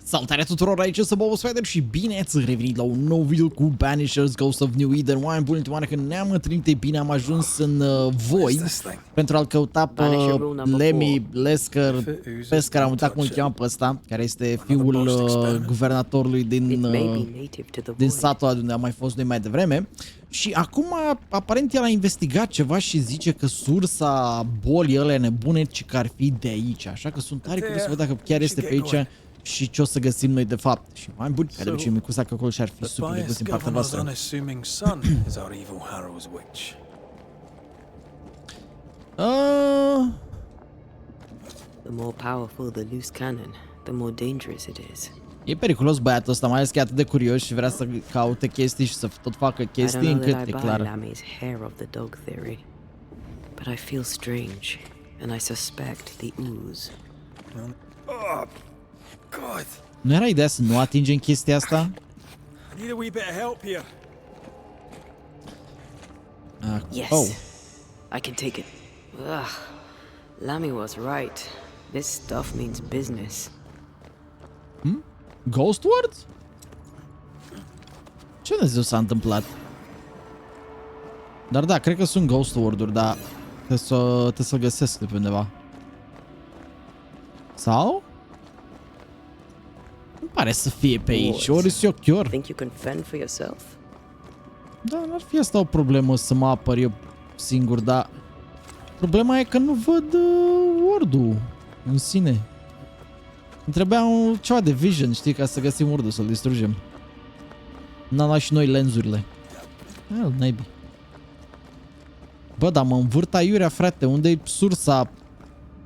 Salutare tuturor, aici este Bobospider și bine ați revenit la un nou video cu Banishers, Ghost of New Eden. Oameni buni, oameni că ne-am întâlnit, e bine, am ajuns în Void pentru a-l căuta pe Lemmy Lesker, Pescar, am uitat cum îl cheamă pe ăsta, care este fiul guvernatorului din satul ăla de unde am mai fost noi mai devreme. Și acum, aparent, el a investigat ceva și zice că sursa bolii ălea nebune, ci că ar fi de aici. Așa că sunt tare curios să văd dacă chiar este pe aici și ce o să găsim noi de fapt. Și mai buni, ca de obicei, micuța că acolo și-ar fi super de găsit în partea voastră. The more powerful the loose cannon, the more dangerous it is. E periculos băiatul ăsta, mai ales că e atât de curios și vrea să caute chestii și să tot facă chestii încât e clar. But I feel strange and I suspect the ooze. Oh, God. Nu era ideea să nu atingem chestia asta? I need a wee bit of help here. Yes. Oh. I can take it. Ugh. Lamy was right. This stuff means business. Ghost words? Ce Dumnezeu s-a întâmplat? Dar da, cred că sunt ghost word-uri, dar trebuie să-l găsesc de pe undeva. Sau? Nu pare să fie pe aici, ori sunt eu chiar. Think you can fend for yourself? Da, n-ar fi asta o problemă să mă apăr eu singur, dar problema e că nu văd word-ul în sine. Îmi trebuia ceva de vision, știi, ca să găsim word-ul, să-l distrugem. N-am luat și noi lenzurile. Naibii. Bă, dar mă învârt aiurea, frate, unde-i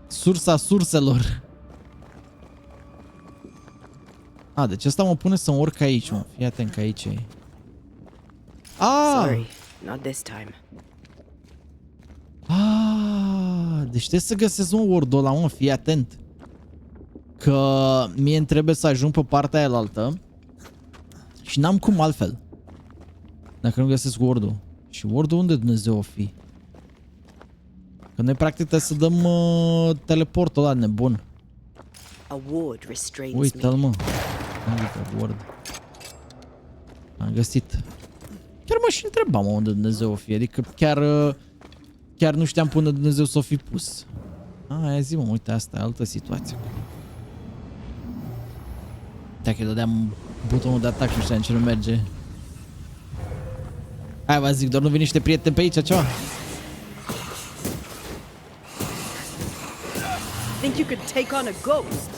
sursa surselor? Deci asta mă pune să-mi urc aici, mă. Fii atent că aici e. Sorry, not this time. Deci trebuie să găsesc un word-ul ăla, mă, fii atent. Că mie îmi trebuie să ajung pe partea aia altă și n-am cum altfel dacă nu găsesc word-ul. Și word-ul unde Dumnezeu o fi? Că noi practic trebuie să dăm teleportul ăla nebun. Uite-l, mă. Uite, word. Am găsit. Chiar mă și întrebam, mă, unde Dumnezeu o fi. Adică chiar nu știam până Dumnezeu s-o fi pus. Aia zi, mă, uite, asta e altă situație. Dacă îi dădeam butonul de atac și nu știam ce nu merge. Hai, vă zic, doar nu vin niște prieteni pe aici, ceva? Think you could take on a ghost?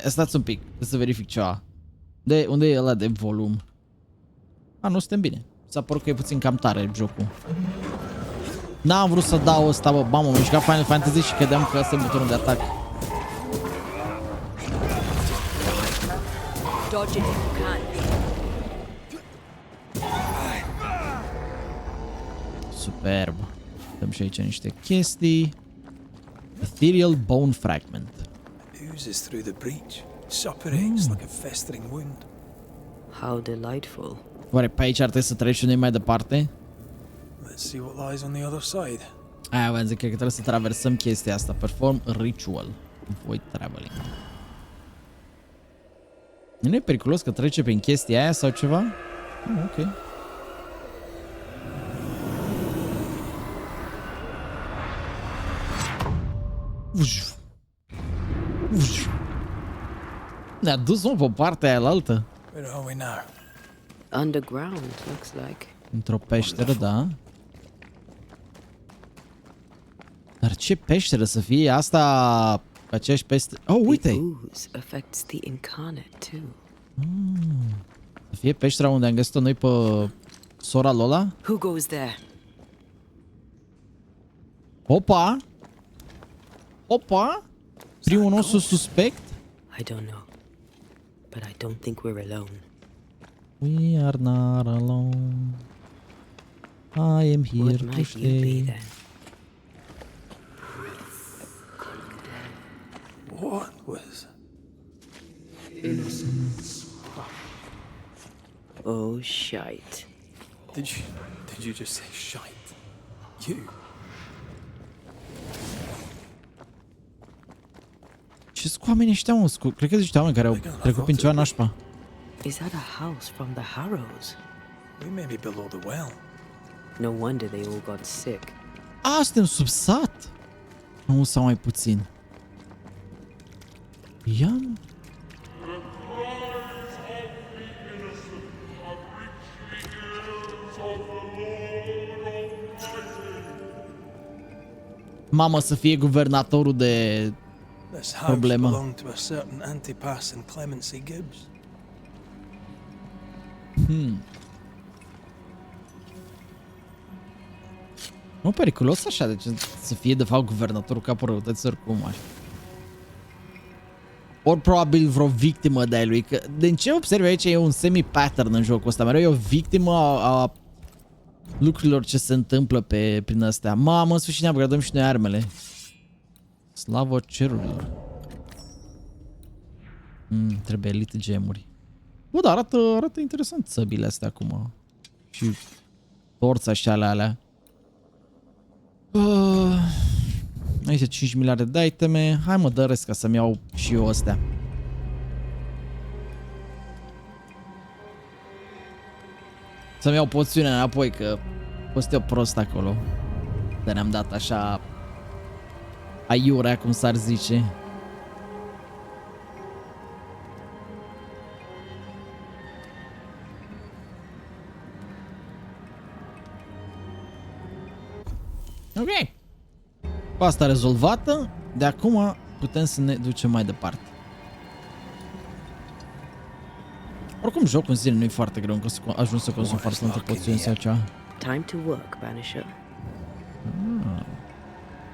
Stați un pic, trebuie să verific ceva. Unde e ăla de volum? Nu suntem bine. S-a părut că e puțin cam tare jocul. N-am vrut să dau ăsta, bă, mamă, m-am jucat Final Fantasy și credeam că ăsta e butonul de atac. Dodge it if you can. Superb. Dăm și aici niște chestii. Ethereal Bone Fragment. Oozes through the breach. Suppurates like a festering wound. How delightful. Oare pe aici ar trebui să trecem noi mai departe? Let's see what lies on the other side. Aia, v-am zis, cred că trebuie să traversăm chestia asta. Perform Ritual. Void Traveling. Nu e periculos că trece prin chestia aia sau ceva? Ok. Ne-a dus, mă, pe partea aia altă. Where are we now? Underground, looks like. Într-o peșteră, da. Dar ce peșteră să fie asta? Aceeași peșteră. Oh, uite! The ooze affects the incarnate too. Să fie peștera unde am găsit-o noi pe sora Lola? Who goes there? Opa! Opa! Primul nostru suspect? I don't know. But I don't think we're alone. We are not alone. I am here What to might you be stay. then? What was? Oh, shite. Did you just say shite? You? Ce Ce-s cu oamenii ăștia, mă? Cred că sunt niște oameni care au trecut prin ceva nașpa. Is that a house from the Harrows? We may be below the well. No wonder they all got sick. A, suntem sub sat. Nu, sau mai puțin. Ia. Mamă, să fie guvernatorul de This house problemă. belonged to a certain Antipas and Clemency Gibbs. Nu periculos așa, deci să fie de fapt guvernatorul capul răutăților, cum așa. Ori probabil vreo victimă de-a lui, că din ce observi aici e un semi-pattern în jocul ăsta, mereu e o victimă a lucrurilor ce se întâmplă prin astea. Mamă, în sfârșit ne upgradăm și noi armele. Slavă cerurilor. Trebuie elite gemuri. Bă, dar arată interesant săbile astea acum. Și torța și alea. Aici 5 miliarde de iteme. Hai mă, dă rest ca să-mi iau și eu astea. Să-mi iau poțiunea înapoi, că fost eu prost acolo. Dar ne-am dat așa aiurea, cum s-ar zice. Ok. Cu asta rezolvată, de acum putem să ne ducem mai departe. Oricum jocul în sine nu e foarte greu, încă ajung să consum foarte multe poțiuni sau ceva. Time to work, Banisher.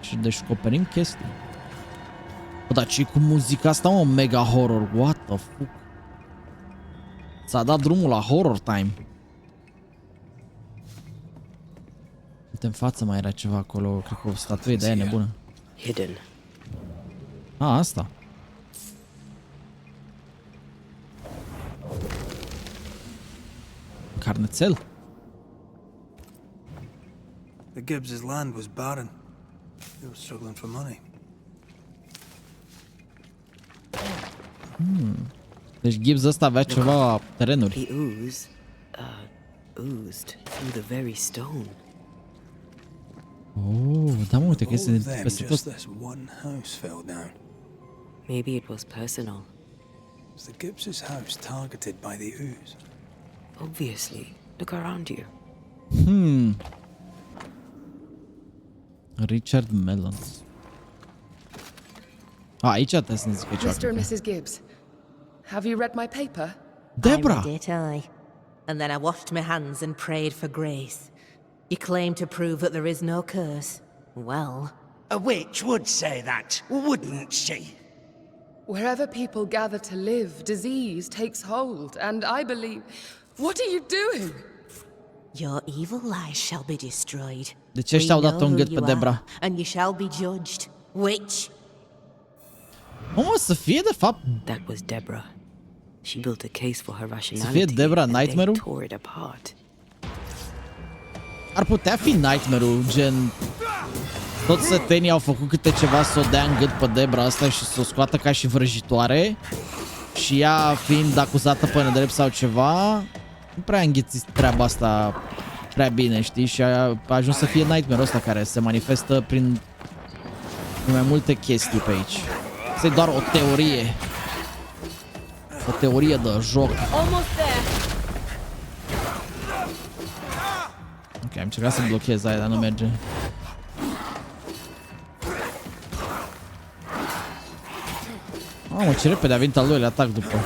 Și descoperim chestii. Bă, dar ce cu muzica asta, mă, mega horror, what the fuck? S-a dat drumul la horror time. Uite, în față mai era ceva acolo, cred că o statuie de aia nebună. Hidden. Asta. Carnețel? The Gibbs' land was barren. They were struggling for money. Deci Gibbs ăsta avea ceva terenuri. The oozed through the very stone. Oh, da, mă, uite că este All of peste them, just tot. this one house fell down. Maybe it was personal. Was the Gibbs' house targeted by the ooze? Obviously. Look around you. Richard Mellon. Aici trebuie să ne zică ceva. Mr. and Mrs. Gibbs, have you read my paper? Debra! I read it, aye. And then I washed my hands and prayed for grace. You claim to prove that there is no curse. Well, A witch would say that, wouldn't she? Wherever people gather to live, disease takes hold, and I believe... What are you doing? your evil lies shall be destroyed. De ce ăștia au We dat know un who gât pe you Debra? are, and you shall be judged. Witch! Mă, să fie de fapt... That was Deborah. She built a case for her fie rationality, Deborah and they Nightmare-ul? tore it apart. Ar putea fi Nightmare-ul, gen... Toți sătenii au făcut câte ceva să o dea în gât pe Debra asta și să o scoată ca și vrăjitoare. Și ea fiind acuzată pe nedrept sau ceva, nu prea a înghițit treaba asta prea bine, știi? Și a ajuns să fie Nightmare-ul ăsta care se manifestă prin mai multe chestii pe aici. Asta e doar o teorie. O teorie de joc. Ok, am încercat să blochez aia, dar nu merge. Mamă, ce repede a venit al doilea atac după.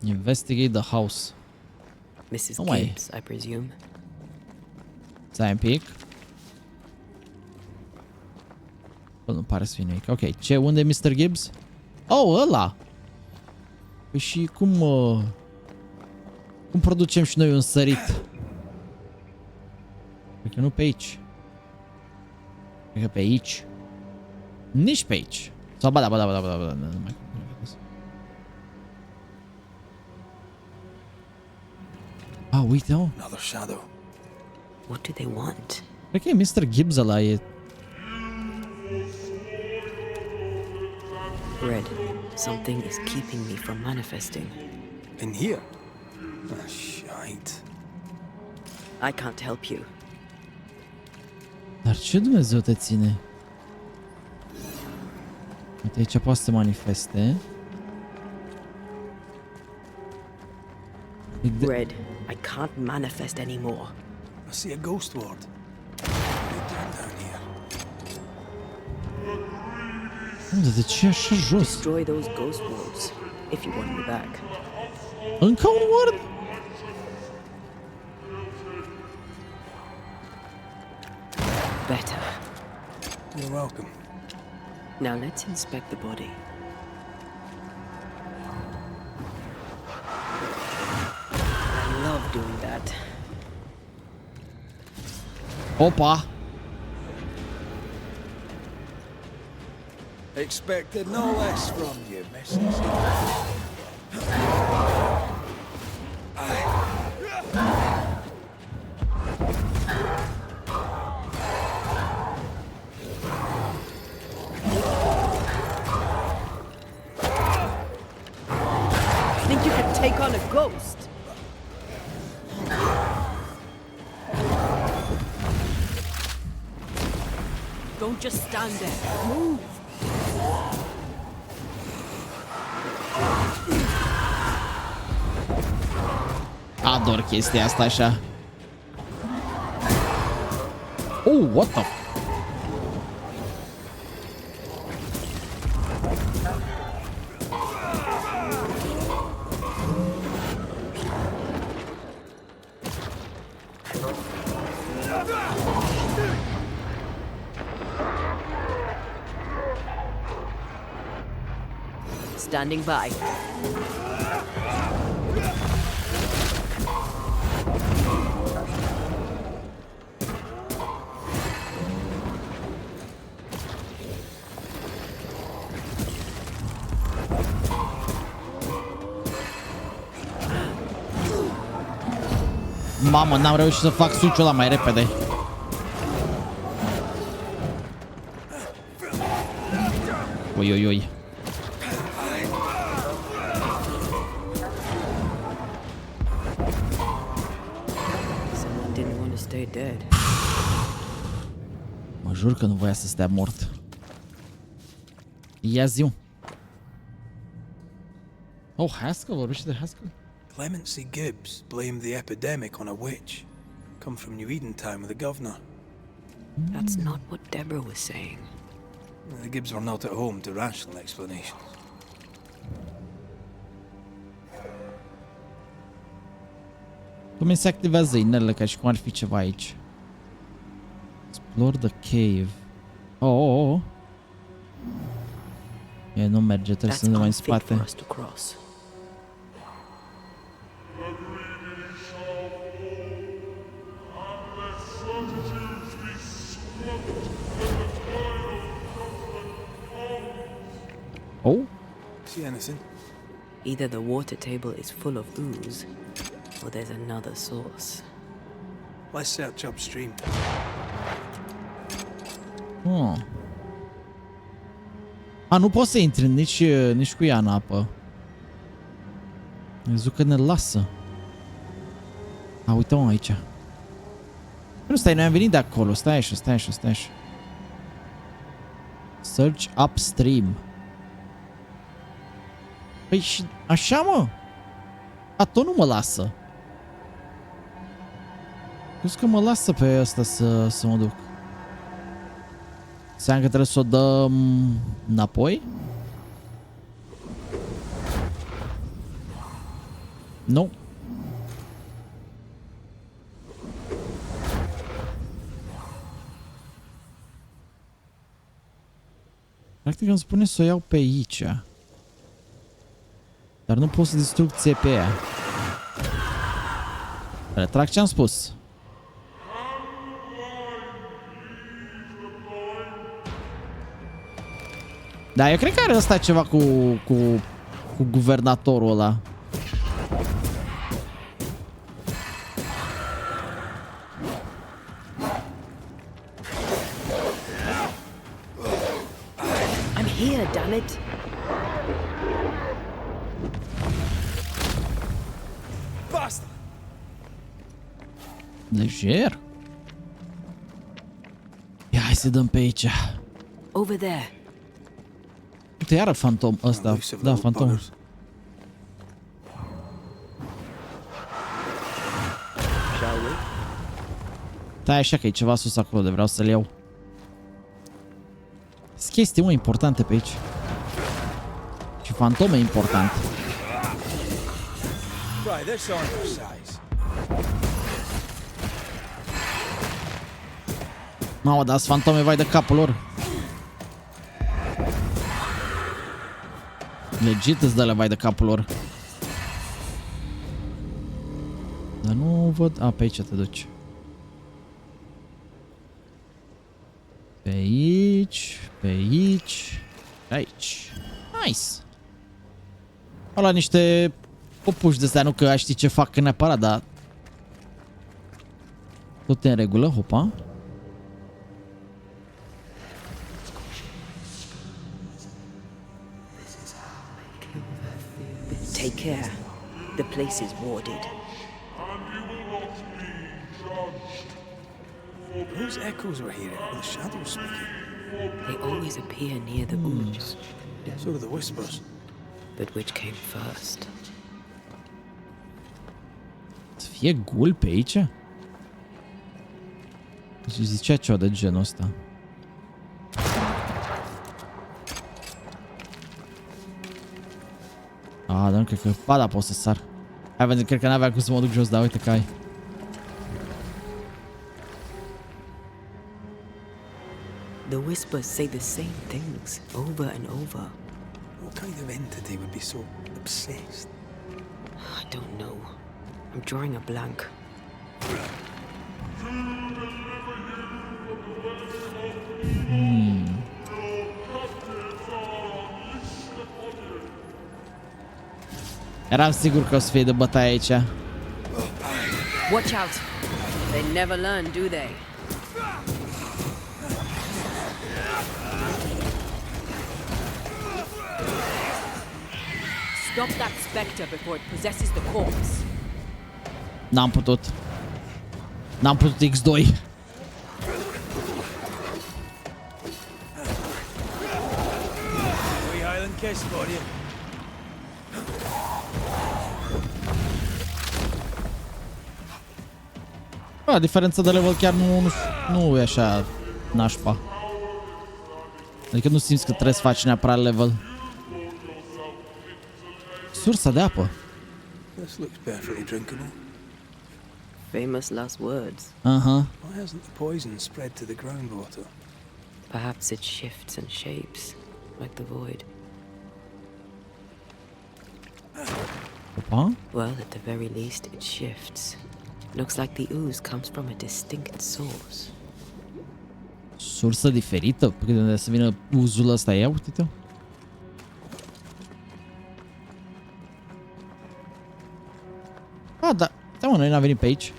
Investigate the house. Mrs. Oh my. Gibbs, I presume. Stai un pic. Bă, nu pare să fie nimic. Ok, ce? Unde e Mr. Gibbs? Oh, ăla! Păi și cum... cum producem și noi un sărit? Cred că nu pe aici. Cred că pe aici. Nici pe aici. Sau ba da, nu mai... Ah, uite-o. Another shadow. What do they want? Cred că e Mr. Gibbs ăla, e... Red, something is keeping me from manifesting. In here? Ah, shite. I can't help you. Dar ce Dumnezeu te ține? Uite, aici poate să se manifeste. Red, I can't manifest anymore. I see a ghost ward. Down here. Unde, de ce e așa jos? Destroy those ghost wards, if you want me back. Încă un ward? Better. You're welcome. Now let's inspect the body. I love doing that. Opa! Expected no less from you, Mrs. Think you could take on a ghost? Don't just stand there. Move. Ador chestia asta așa. Oh, what the... Standing by. Mamă, n-am reușit să fac switch-ul ăla mai repede. Oi, oi, oi. Someone didn't want to stay dead. Mă jur că nu voia să stea mort. Ia zi-o. Oh, Haskell, vorbește de Haskell? Clemency Gibbs blamed the epidemic on a witch. Come from New Eden time with the governor. That's not what Deborah was saying. The Gibbs were not at home to rational explanations. Cum se activează inelele ca și cum ar fi ceva aici? Explore the cave. Oh. E, nu merge, trebuie să ne mai în spate. Oh? See anything? Either the water table is full of ooze, or there's another source. Let's search upstream. Oh. A, nu poți să intri nici cu ea în apă. Eu zic că ne lasă. A, uite-mă aici. Nu, stai, noi am venit de acolo. Stai așa. Search upstream. Păi și așa, mă? A, tot nu mă lasă. Crezi că mă lasă pe ăsta să mă duc. Înseamnă că trebuie să o dăm înapoi? Nu. Practic îmi spune să o iau pe aici. Dar nu pot să distrug pe ea. Retrag ce am spus. Da, eu cred că are ăsta ceva cu guvernatorul ăla. here, damn it. Bastard! Lejer. Ia, hai să dăm pe aici. Over there. Uite, iară fantom ăsta. Da, fantom. Shall we? Da, așa că e ceva sus acolo de vreau să-l iau. Sunt chestii mai importante pe aici. Și fantome important. Right, this on your size. Mamă, dar fantome vai de capul lor. Legit îți dă vai de capul lor. Dar nu văd... A, pe aici te duci. Pe aici, pe aici, aici. Nice. Ăla niște popuși de astea, nu că știi ce fac neapărat, dar... Tot e în regulă, hopa. Take care. The place is warded. Those echoes we're hearing are the shadows speaking. They always appear near the ooze. So do the whispers. But which came first? Să fie ghoul pe aici? Deci zicea ceva de genul ăsta. Ah, dar nu cred că... Ba da, pot să sar. Hai vedem, cred că n-avea cum să mă duc jos, dar uite că ai. The whispers say the same things over and over. What kind of entity would be so obsessed? I don't know. I'm drawing a blank. Eram sigur că o să fie de bătaie aici. Watch out! They never learn, do they? Stop that specter before it possesses the corpse. N-am putut. N-am putut X2. Highland kiss for you. Bă, diferența de level chiar nu e așa nașpa. Adică nu simți că trebuie să faci neapărat level. Sursa de apă. This looks perfectly drinkable. Famous last words. Aha. Why hasn't the poison spread to the groundwater? Perhaps it shifts and shapes, like the void. Opa. Well, at the very least, it shifts. Looks like the ooze comes from a distinct source. Sursă diferită? Pe de unde să vină uzul ăsta? Ia uite-te. Ah, da. Da, mă, noi n-am venit pe aici.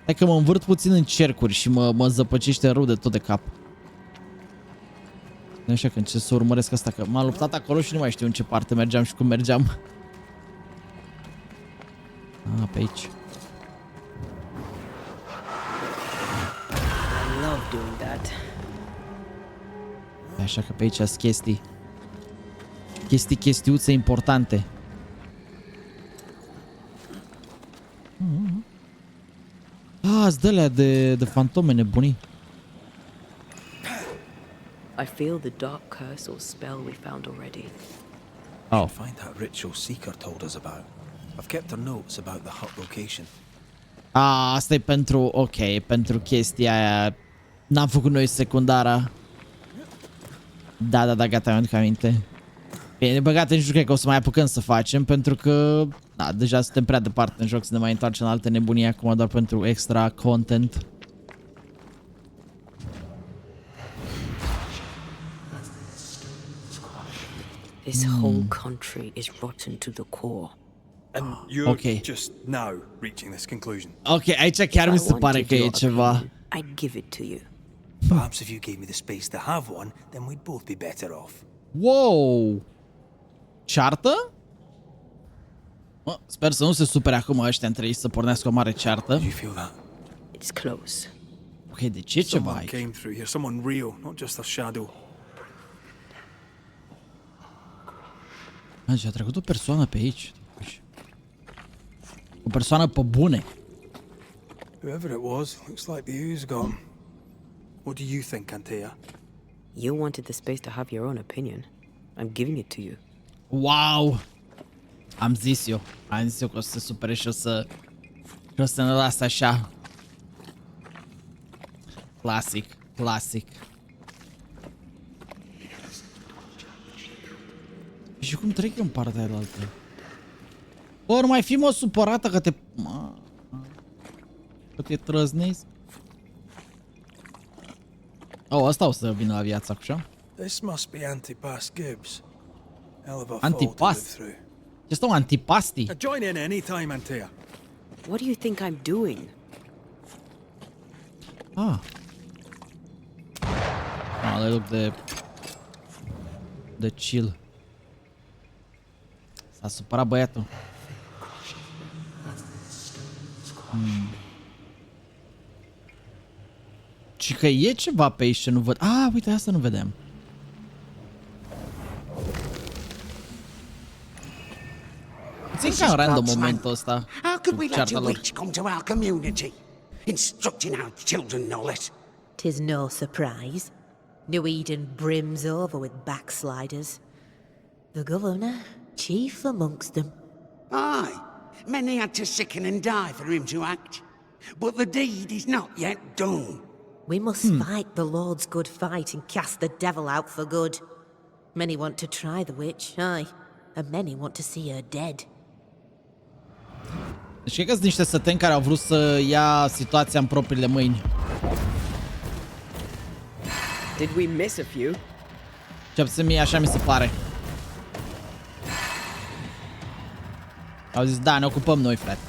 Hai că mă învârt puțin în cercuri și mă zăpăcește rău de tot de cap. Nu așa că încerc să urmăresc asta, că m-am luptat acolo și nu mai știu în ce parte mergeam și cum mergeam. Ah, pe aici. I love doing that. Așa că pe aici sunt chestii. Chestiuțe importante. Ah, zdălea de fantome nebunii. I feel the dark curse or spell we found already. Oh. Find that ritual Seeker told us about. I've kept her notes about the hut location. Ah, asta e pentru, ok, pentru chestia aia. N-am făcut noi secundara. Da, gata, mi-am aduc aminte. Bine, de băgate nici nu cred că o să mai apucăm să facem, pentru că da, deja suntem prea departe în joc să ne mai întoarcem în alte nebunii acum doar pentru extra content. This whole country is rotten to the core. And you're just now reaching this conclusion. Ok, aici chiar mi se pare că e ceva. I'd give it to you. Perhaps if you gave me the space to have one, then we'd both be better off. Wow! Ceartă? Mă, sper să nu se supere acum ăștia între ei să pornească o mare ceartă. Did you feel that? It's close. Ok, deci e ceva Someone aici. came through here, someone real, not just a shadow. Deci a trecut o persoană pe aici. O persoană pe bune. Whoever it was, looks like the ooze got him. What do you think, Antea? You wanted the space to have your own opinion. I'm giving it to you. Wow! Am zis eu că o să se supere și o să ne lasă așa. Clasic, clasic. Și cum trec în partea aia altă? Bă, nu mai fi mă supărată că te... Că te trăznezi. Oh, asta o să vină la viață așa. This must be Antipas Gibbs. Hell of a fall to Antipas? live through. Este un antipasti. Join in any time, Antea. What do you think I'm doing? Ah. Ah, loc de chill. S-a supărat băiatul. Și că e ceva pe aici ce nu văd. Ah, uite, asta nu vedem. Țin ca random momentul ăsta. How could we let Cearta you lor. witch come to our community? Instructing our children, no less. 'Tis no surprise. New Eden brims over with backsliders. The governor, chief amongst them. Aye, many had to sicken and die for him to act. But the deed is not yet done. We must fight the Lord's good fight and cast the devil out for good. Many want to try the witch, aye, and many want to see her dead. Deci cred că sunt niște săteni care au vrut să ia situația în propriile mâini. Did we miss a few? Ce puțin mie așa mi se pare. Au zis, da, ne ocupăm noi, frate.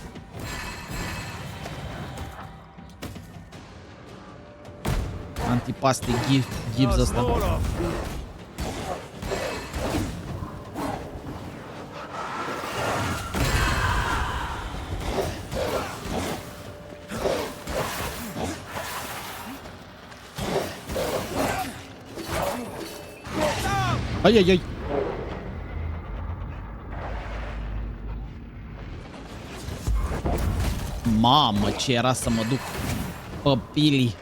Antipasti Gibbs ăsta. Ai, ai, ai. Mamă, ce era să mă duc pe pili.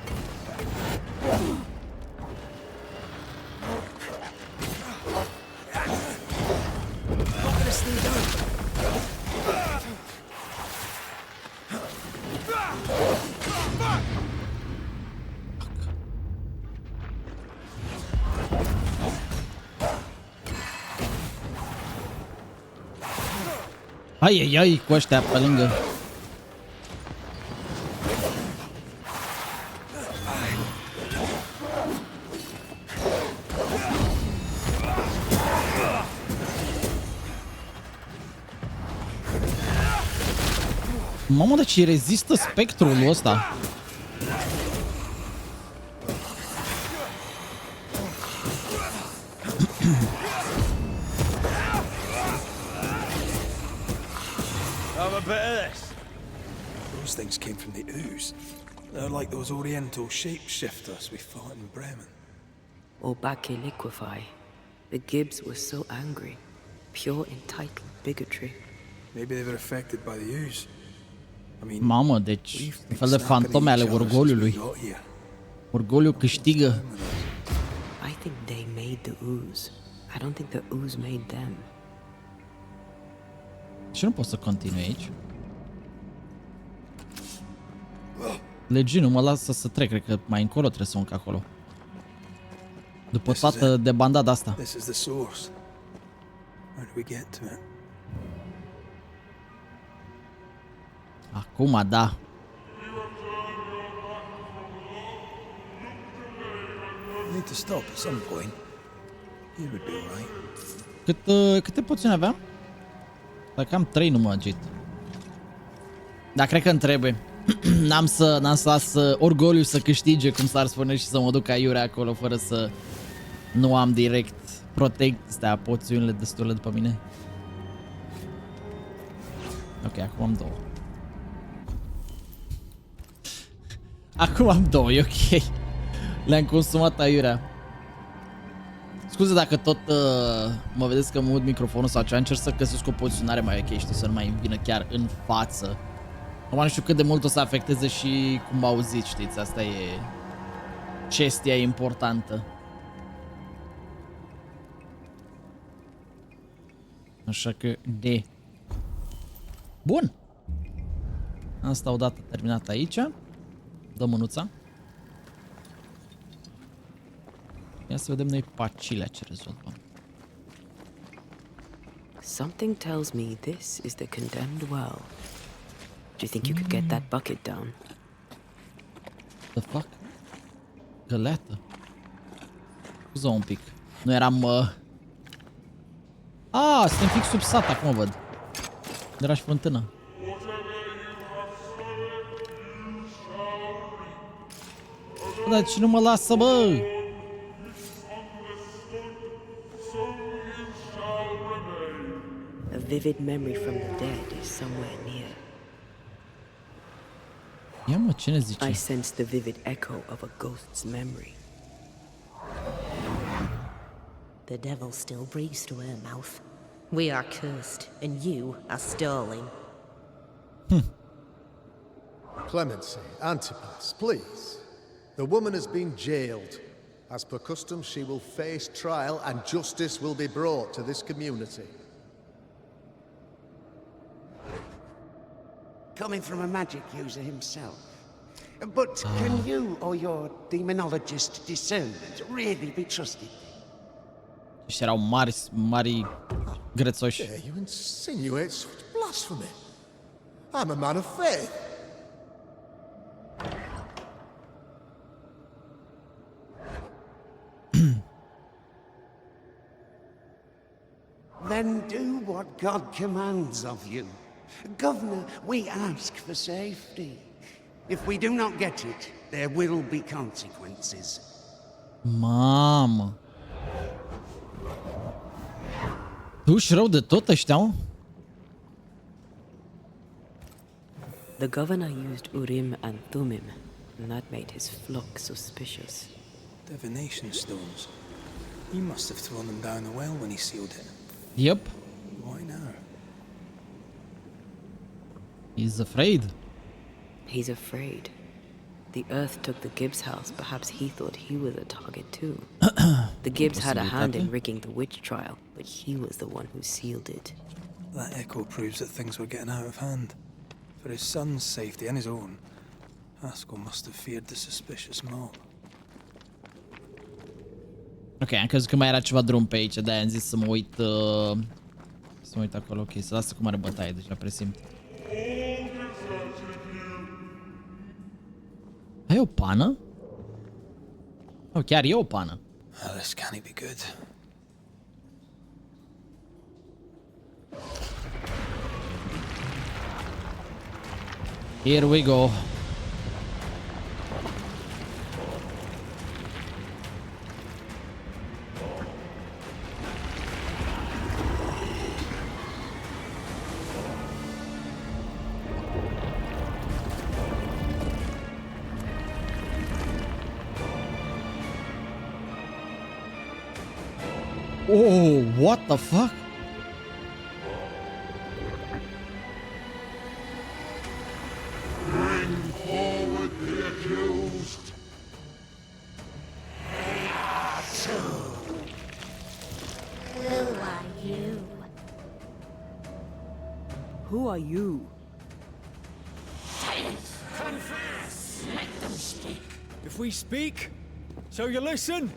Ai, ai, ai, cu ăștia pe lângă. Mamă, de ce rezistă spectrul ăsta? Those things came from the ooze. They're like those oriental shapeshifters we fought in Bremen. Obake liquefy. The Gibbs were so angry. Pure entitled bigotry. Maybe they were affected by the ooze. I mean, Mamă, deci we've un been fel de snapping fantome at ale each other since orgoliului. we got here. Orgoliul câștigă. I think they made the ooze. I don't think the ooze made them. Și nu pot să continui aici. Legit, nu mă lasă să trec, cred că mai încolo trebuie să urc acolo. După toată debandada asta. This is the source. How do we get to it? Acum, da. We need to stop at some point. Here would be alright. Câte poțiuni aveam? Dacă am 3 nu mă agit. Dar cred că îmi trebuie. N-am să las orgoliu să câștige, cum s-ar spune, și să mă duc aiurea acolo fără să nu am direct protect. Stea poțiunile destule după mine. Ok, acum am două. Acum am două, e ok. Le-am consumat aiurea. Scuze dacă tot mă vedeți că mă mut microfonul sau ceva, încerc să găsesc o poziționare mai ok, știi, să nu mai vină chiar în față. Acum nu știu cât de mult o să afecteze și cum auziți, știți, asta e chestia importantă. Așa că de. Bun. Asta odată terminat aici. Dăm mânuța. Ia să vedem noi pacilea ce rezolvăm. Something tells me this is the condemned well. Do you think you could get that bucket down? The fuck? Găleată. Scuză un pic. Nu eram... Ah, suntem fix sub sat, acum văd. Era și fântână. Bă, dar ce nu mă lasă, bă? A vivid memory from the dead is somewhere near. Ia mă, ce ne zice? I sense the vivid echo of a ghost's memory. The devil still breathes through her mouth. We are cursed, and you are stalling. Clemency, Antipas, please. The woman has been jailed. As per custom, she will face trial and justice will be brought to this community. Coming from a magic user himself. But can you or your demonologist discernment really be trusted? Ăștia erau mari grețoși. Dare you insinuate such blasphemy? I'm a man of faith. Then do what God commands of you. Governor, we ask for safety. If we do not get it, there will be consequences. Mamă. Duși rău de tot ăștia, mă? The governor used Urim and Thummim, and that made his flock suspicious. Divination stones. He must have thrown them down the well when he sealed it. Yep. Why now? He's afraid. He's afraid. The Earth took the Gibbs house. Perhaps he thought he was a target too. The Gibbs had a hand in rigging the witch trial, but he was the one who sealed it. That echo proves that things were getting out of hand. For his son's safety and his own, Haskell must have feared the suspicious mob. Ok, am crezut că mai era ceva drum pe aici, de-aia am zis să mă uit... să mă uit acolo, ok, să lasă cum are bătaie, deja presimt. Ai o pană? Oh, chiar e o pană. This can't be good. Here we go. Oh, what the fuck? Bring forward the accused. Who are you? Who are you? Confess! Let them speak. If we speak, so you listen?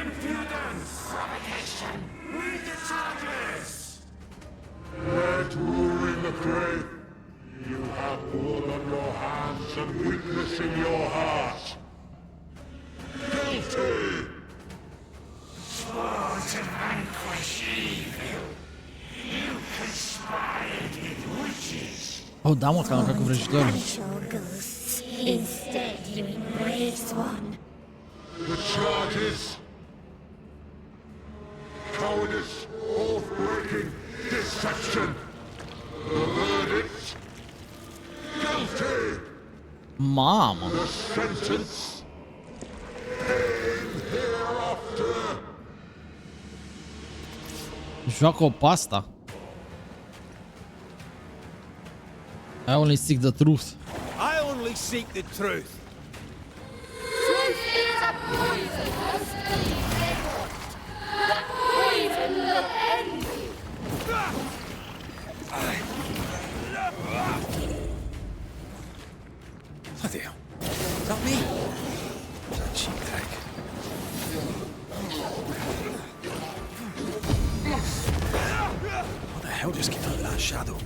Impudence! Provocation! Read the charges! Let in the grave. You have blood on your hands and weakness in your heart. Guilty! Swore to vanquish evil. You conspired with witches. Oh, da, mă, că am cu vrăjitorul. Instead, you embrace one. The charges. Cowardice, oath-breaking, deception. The verdict. Guilty. Mamă. The sentence. Pain hereafter. Joacă-o pe asta. I only seek the truth. I only seek the truth. Truth is a poisonous devil. The poison will end you. Bloody hell. Is that me? That cheap trick. What the hell just came out of that shadow?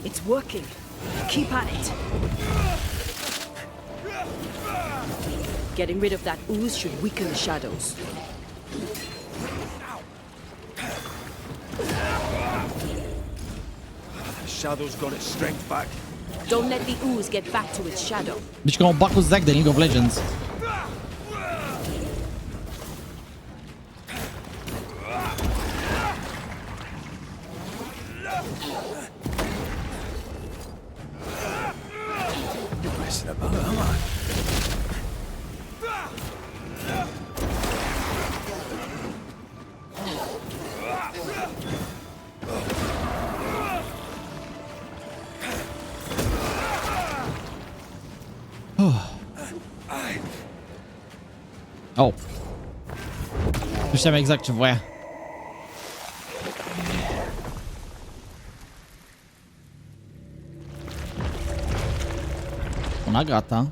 It's working. Keep at it. Getting rid of that ooze should weaken the shadows. The shadow's got its strength back. Don't let the ooze get back to its shadow. Deci ca un bac cu Zack de League of Legends. Messing about, am I? Oh. Nu știam exact ce voia. Una gata.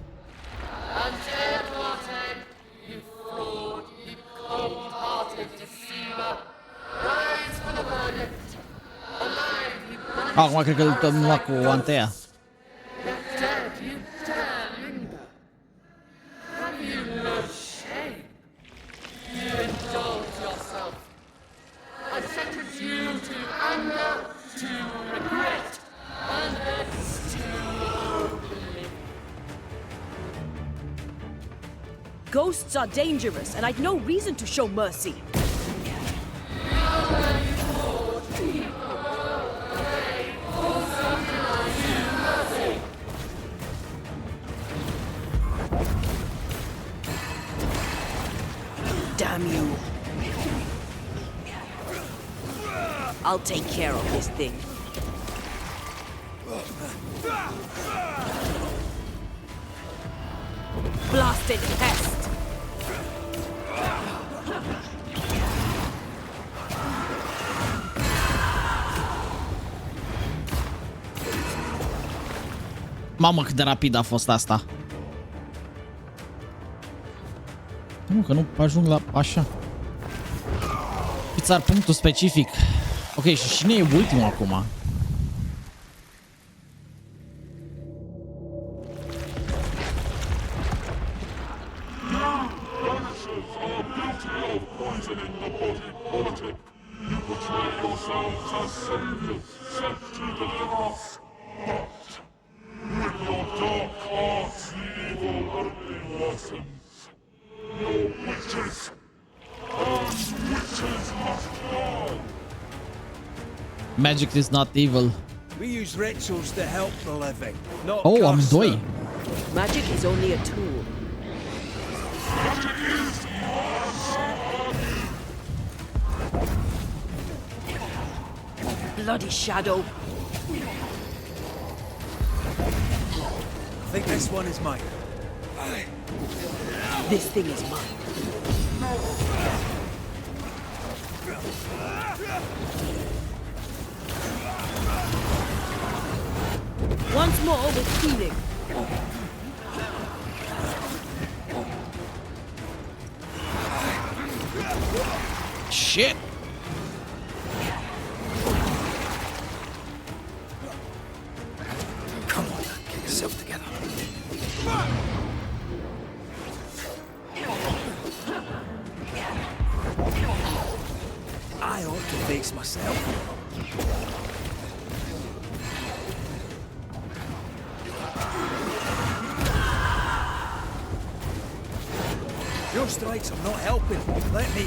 Acum cred că îl tăm la cu Antea. Ghosts are dangerous, and I'd no reason to show mercy. Damn you. I'll take care of this thing. Blasted pest! Mamă, cât de rapid a fost asta. Nu, că nu ajung la așa. Îți ar punctul specific. Ok, și cine e ultimul acum? Magic is not evil. We use rituals to help the living, not Oh, curse amândoi. them. Magic is only a tool. Bloody shadow. I think this one is mine. This thing is mine. Once more with healing. Shit. Come on, get yourself together. I ought to face myself. Your strikes are not helping. Let me.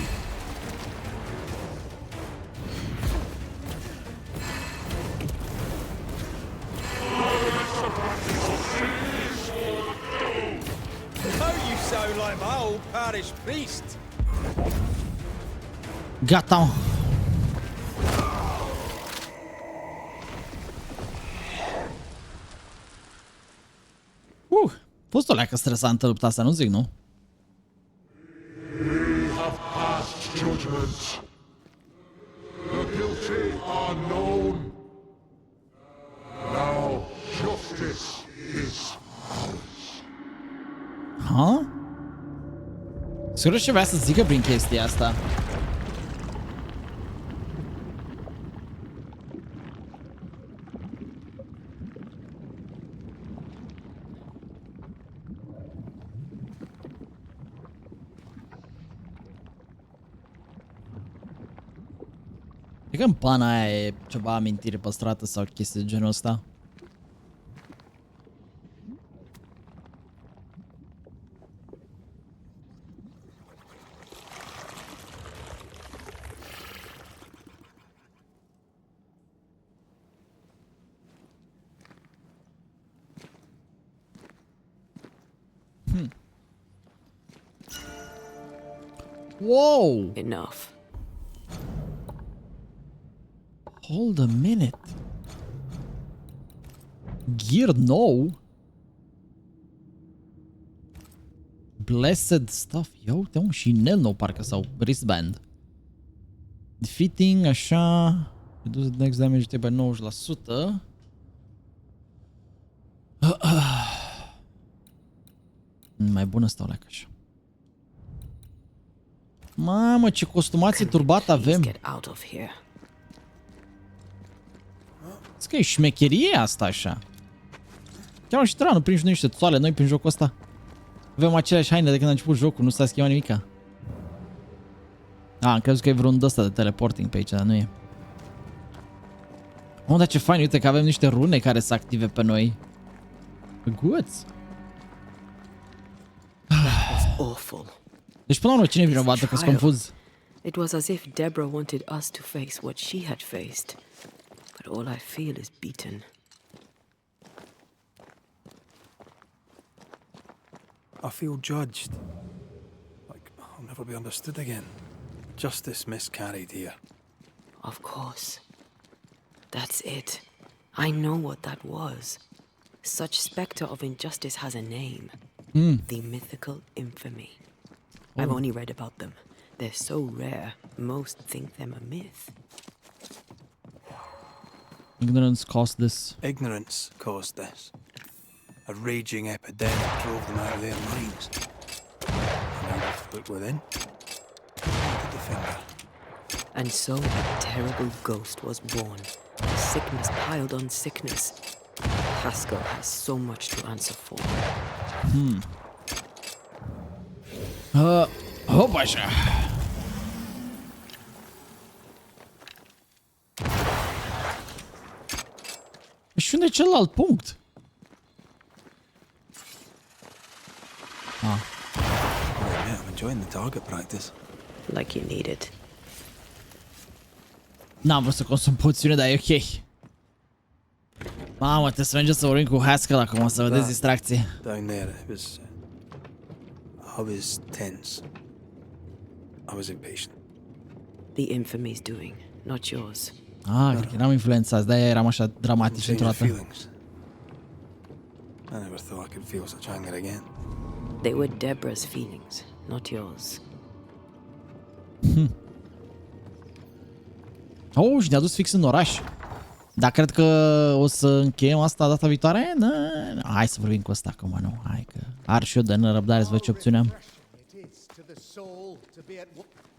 Now you sound like my old parish priest. Gata. A fost o leacă stresantă lupta asta, nu zic, nu? We have passed judgment. The guilty are known. Now justice is ours. Ha? Sigur ce vrea să zică prin chestia asta. Cred că în pana aia e ceva amintire păstrată sau chestii de genul ăsta. Wow! Enough. Hold a minute. Gear nou? Blessed stuff. Ia uite, un și inel nou parcă sau wristband. Defeating, așa. Reduce the next damage by 90%. Mai bună stau leacă așa. Mamă, ce costumație turbată avem. Get out of here. Zic că e șmecherie asta așa. Chiar și nu prinși niște țoale noi prin jocul ăsta. Avem aceleași haine de când a început jocul, nu s-a schimbat nimica. Am crezut că e vreun ăsta de teleporting pe aici, dar nu e. Oh, dar ce fain, uite că avem niște rune care să active pe noi. Guți. Awful. Deci până la urmă, cine e vinovată că-s confuz? It was as if Deborah wanted us to face what she had faced. But all I feel is beaten. I feel judged. Like I'll never be understood again. Justice miscarried here. Of course. That's it. I know what that was. Such specter of injustice has a name. The mythical infamy. I've only read about them. They're so rare, most think them a myth. Ignorance caused this. Ignorance caused this. A raging epidemic drove them out of their minds. And now to look within. Look the finger. And so a terrible ghost was born. Sickness piled on sickness. Haskell has so much to answer for. Hop așa. Și unde e celălalt punct? Oh, yeah, I'm enjoying the target practice. Like you need it. N-am vrut să consum poțiune, dar e ok. Mamă, trebuie să mergem să vorbim cu Haskell acum, să vedeți distracție. Down there, it was... I was tense. I was impatient. The infamy's doing, not yours. Cred că eram influențați, de-aia eram așa dramatici într-o dată. I never thought I could feel such anger again. They were Deborah's feelings, not yours. Oh, și ne-a dus fix în oraș. Dar cred că o să încheiem asta data viitoare? Da. Hai să vorbim cu ăsta acum, nu. Hai că ar și eu de nerăbdare să văd ce opțiune am.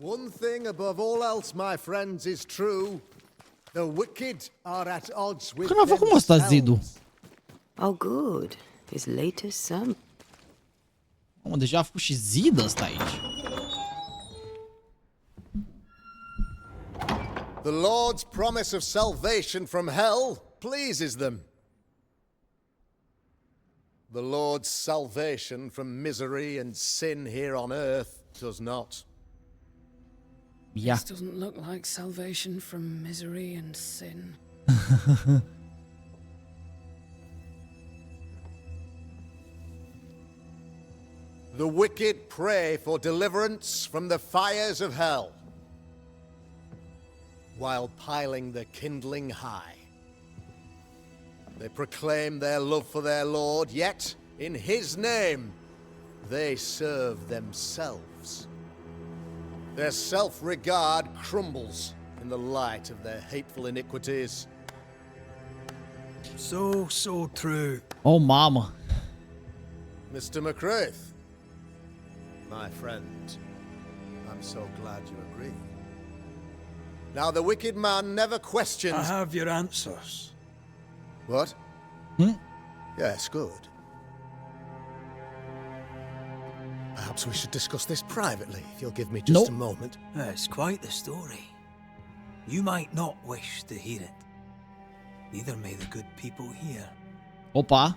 One thing above all else, my friends, is true. The wicked are at odds with Când a făcut ăsta zidul? Oh, good. His latest son. Oh, deja a făcut și zid ăsta aici. The Lord's promise of salvation from hell pleases them. The Lord's salvation from misery and sin here on earth does not. Ia. This doesn't look like salvation from misery and sin. The wicked pray for deliverance from the fires of hell, while piling the kindling high. They proclaim their love for their Lord, yet, in his name, they serve themselves. Their self-regard crumbles in the light of their hateful iniquities. So true. Oh, mamă. Mr. McCraith, my friend, I'm so glad you agree. Now, the wicked man never questions... I have your answers. What? Yes, good. Perhaps we should discuss this privately, if you'll give me just a moment. It's quite the story. You might not wish to hear it. Neither may the good people hear. Opa.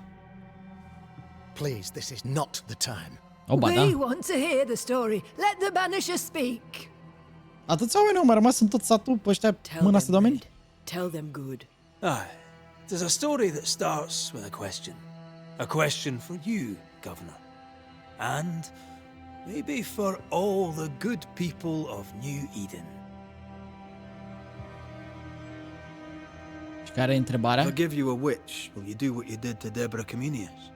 Please, this is not the time. Opa, da. We want to hear the story. Let the Banishers speak. Atâția oameni au mai rămas în tot satul pe ăștia mânați de oameni? Tell them good. Aye. There's a story that starts with a question. A question for you, Governor. And maybe for all the good people of New Eden. Și care e întrebarea? If I give you a witch, will you do what you did to Deborah Comenius?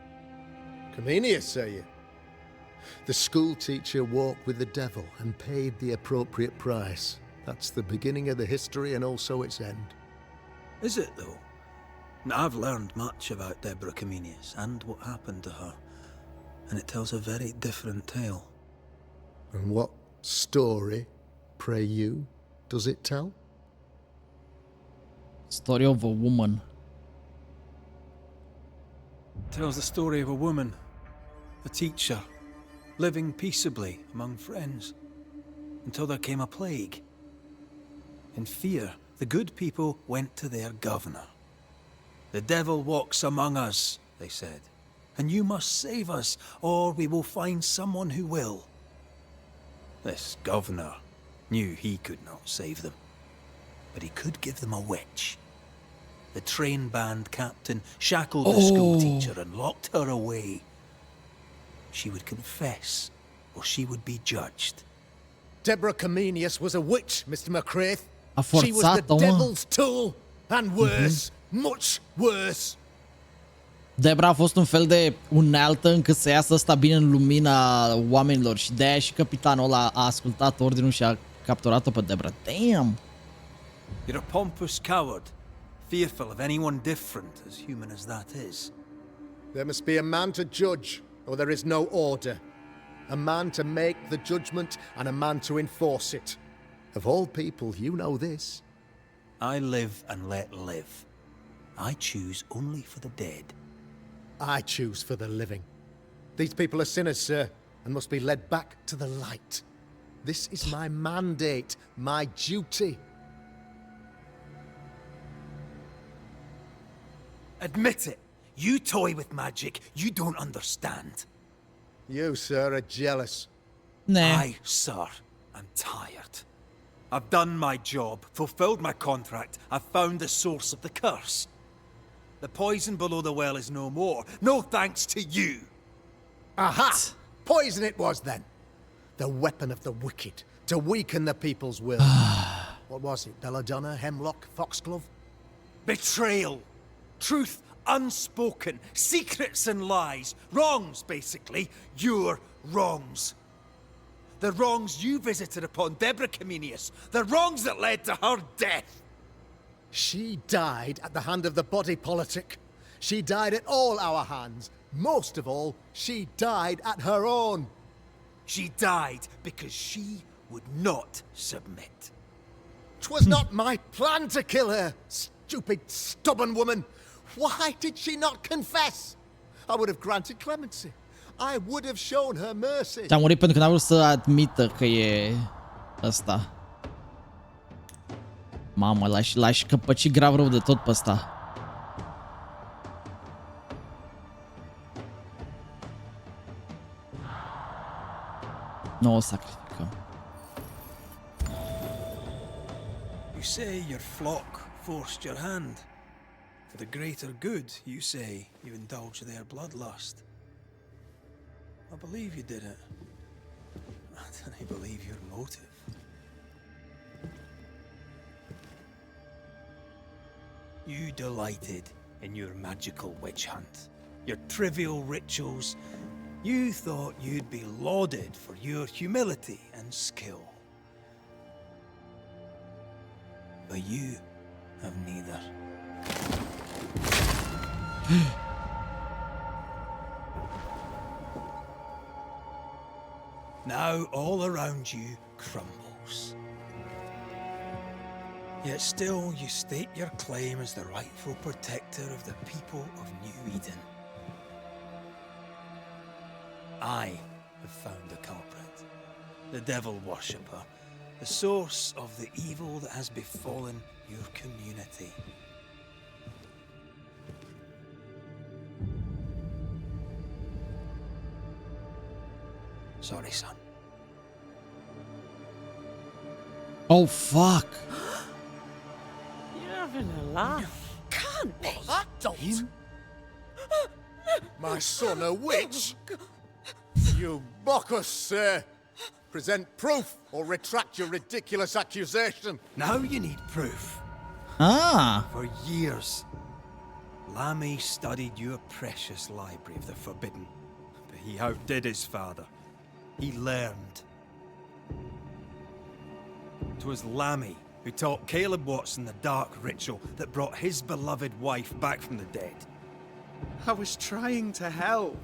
Comenius, say you? The school teacher walked with the devil and paid the appropriate price. That's the beginning of the history and also its end. Is it, though? I've learned much about Deborah Comenius and what happened to her, and it tells a very different tale. And what story, pray you, does it tell? Story of a woman. It tells the story of a woman, a teacher, living peaceably among friends, until there came a plague. In fear, the good people went to their governor. The devil walks among us, they said, and you must save us, or we will find someone who will. This governor knew he could not save them, but he could give them a witch. The train band captain shackled the school teacher and locked her away. She would confess, or she would be judged. Deborah Comenius was a witch, Mr. McCraith. A She was the forțat-o, mă. devil's tool, and worse, much worse. Debra a fost un fel de unealtă încât să iasă ăsta bine în lumina oamenilor și de-aia și capitanul ăla a ascultat ordinul și a capturat-o pe Debra. Damn! You're a pompous coward, fearful of anyone different, as human as that is. There must be a man to judge, or there is no order. A man to make the judgment, and a man to enforce it. Of all people, you know this. I live and let live. I choose only for the dead. I choose for the living. These people are sinners, sir, and must be led back to the light. This is my mandate, my duty. Admit it. You toy with magic you don't understand. You, sir, are jealous. Ne. I, sir, am tired. I've done my job, fulfilled my contract, I've found the source of the curse. The poison below the well is no more, no thanks to you. Aha! Poison it was, then. The weapon of the wicked, to weaken the people's will. What was it, belladonna, hemlock, foxglove? Betrayal. Truth unspoken. Secrets and lies. Wrongs, basically. Your wrongs. The wrongs you visited upon Deborah Comenius. The wrongs that led to her death. She died at the hand of the body politic. She died at all our hands. Most of all, she died at her own. She died because she would not submit. 'Twas not my plan to kill her, stupid, stubborn woman. Why did she not confess? I would have granted clemency. I would have shown her mercy. Și-a murit pentru că n-a vrut să admită că e ăsta. Mamă, l-aș căpăci grav rău de tot pe ăsta. Nu o sacrificăm. You say your flock forced your hand. For the greater good, you say, you indulge their bloodlust. I believe you did it. I don't believe your motive. You delighted in your magical witch hunt, your trivial rituals. You thought you'd be lauded for your humility and skill. But you have neither. Now all around you crumbles. Yet still you state your claim as the rightful protector of the people of New Eden. I have found the culprit, the devil worshipper, the source of the evil that has befallen your community. Sorry, son. Oh, fuck. You're having a laugh. Can't be. That don't. My son a witch? You mock us, sir. Present proof or retract your ridiculous accusation. Now you need proof. Ah. For years, Lami studied your precious library of the forbidden, but he outdid his father. He learned. 'Twas Lami who taught Caleb Watson the dark ritual that brought his beloved wife back from the dead. I was trying to help.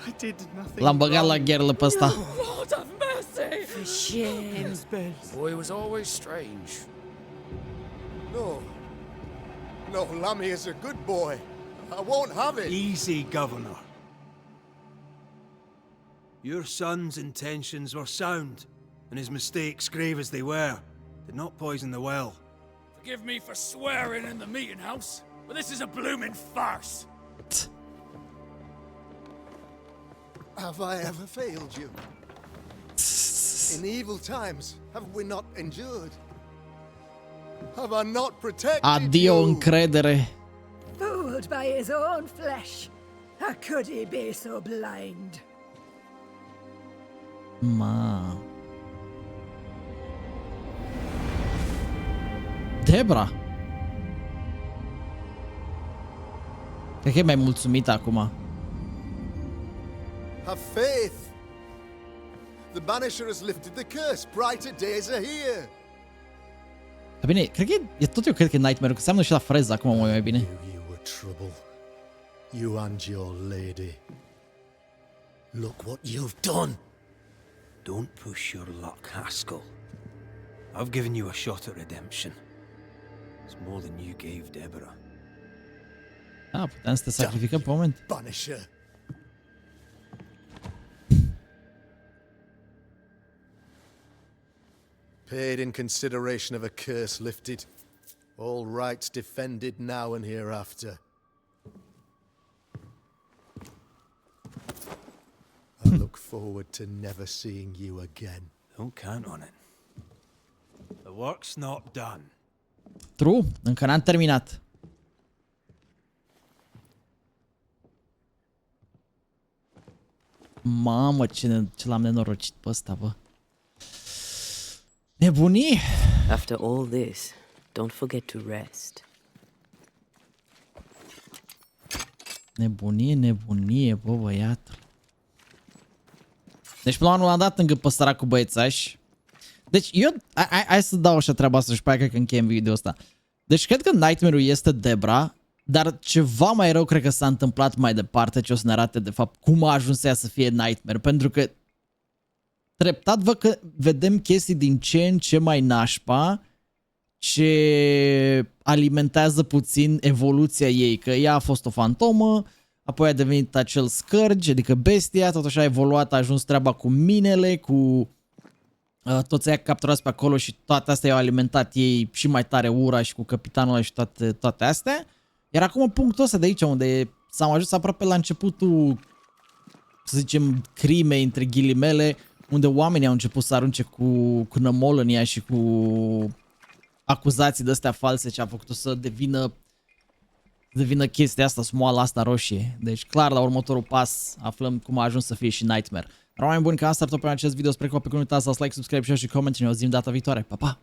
I did nothing. L-am băgat la gherlă pe ăsta. Lord of mercy! For shame. The boy was always strange. No. No, Lami is a good boy. I won't have it. Easy, Governor. Your son's intentions were sound, and his mistakes, grave as they were, did not poison the well. Forgive me for swearing in the meeting house, but this is a blooming farce. Have I ever failed you? In evil times, have we not endured? Have I not protected Adio you? încredere. Fooled by his own flesh. How could he be so blind? Ma. Debra. Cred că e mai mulțumită acum. Have faith. The Banisher has lifted the curse. Brighter days are here. Dar bine, cred că e tot eu cred că e Nightmare, că seamănă și la Freza acum mai bine. You were trouble. You and your lady. Look what you've done. Don't push your luck, Haskell. I've given you a shot at redemption. It's more than you gave Deborah. Ah, puteam să te sacrificăm pe moment. Banisher. Paid in consideration of a curse lifted. All rights defended now and hereafter. I look forward to never seeing you again. Don't count on it. The work's not done. True, încă n-am terminat. Mamă, ce l-am nenorocit pe ăsta, bă. Nebunii? After all this, don't forget to rest. Nebunie, bă, băiatul. Deci până la urmă l-am dat încă pe săracul băiețaș. Deci eu, hai să dau așa treaba asta și pe aia cred că încheiem video ăsta. Deci cred că Nightmare-ul este Debra, dar ceva mai rău cred că s-a întâmplat mai departe, ce o să ne arate de fapt cum a ajuns ea să fie Nightmare. Pentru că treptat văd că vedem chestii din ce în ce mai nașpa, ce alimentează puțin evoluția ei, că ea a fost o fantomă, apoi a devenit acel scărge, adică bestia, tot așa a evoluat, a ajuns treaba cu minele, cu toți aia capturați pe acolo și toate astea i-au alimentat ei și mai tare ura și cu capitanul ăla și toate astea. Iar acum punctul ăsta de aici unde s-am ajuns aproape la începutul să zicem, crime între ghilimele, unde oamenii au început să arunce cu nămol în ea și cu acuzații de astea false, ce a făcut-o să devină chestia asta, smoala asta roșie. Deci clar, la următorul pas aflăm cum a ajuns să fie și Nightmare. Oameni buni, că asta ar tot pe acest video. Sper că v-a plăcut. Nu uitați să dați like, subscribe, share și comment și ne auzim data viitoare. Pa, pa!